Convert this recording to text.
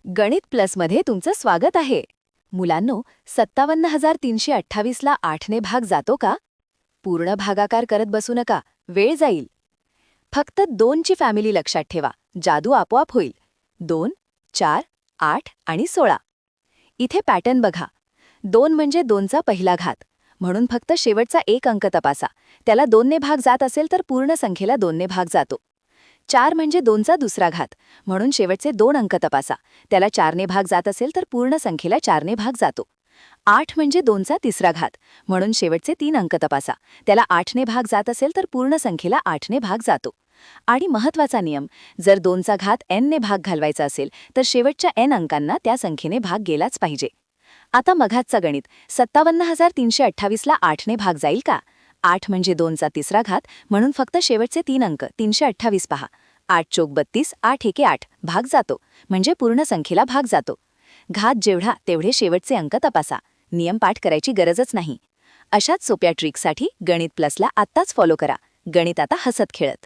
गणित प्लसमध्ये तुमचं स्वागत आहे. मुलांनो, 57,328 ला 8 ने भाग जातो का? पूर्ण भागाकार करत बसू नका, वेळ जाईल. फक्त 2 ची फॅमिली लक्षात ठेवा, जादू आपोआप होईल. 2, 4, 8 आणि 16. इथे पॅटर्न बघा. 2 म्हणजे 2चा पहिला घात, म्हणून फक्त शेवटचा एक अंक तपासा. त्याला 2 ने भाग जात असेल तर पूर्ण संख्येला 2 ने भाग जातो. 4 म्हणजे 2चा दुसरा घात, म्हणून शेवटचे 2 अंक तपासा. त्याला 4 ने भाग जात असेल तर पूर्ण संख्येला 4 ने भाग जातो. 8 म्हणजे 2चा तिसरा घात, म्हणून शेवटचे 3 अंक तपासा. त्याला 8 ने भाग जात असेल तर पूर्ण संख्येला 8 ने भाग जातो. आणि महत्त्वाचा नियम, जर 2चा घात n ने भाग घालवायचा असेल तर शेवटच्या n अंकांना त्या संख्येने भाग गेलाच पाहिजे. आता मघातचं गणित, 57,328 ला 8 ने भाग जाईल का? 8 म्हणजे 2चा तिसरा घात, म्हणून फक्त शेवटचे 3 अंक 328 पहा. 8 चोक 32, 8 एके 8, भाग जातो, म्हणजे पूर्ण संख्येला भाग जातो. घात जेवढा तेवढे शेवटचे अंक तपासा. नियम पाठ करायची गरजच नाही. अशाच सोप्या ट्रिकसाठी गणित प्लसला आत्ताच फॉलो करा. गणित आता हसत खेळत.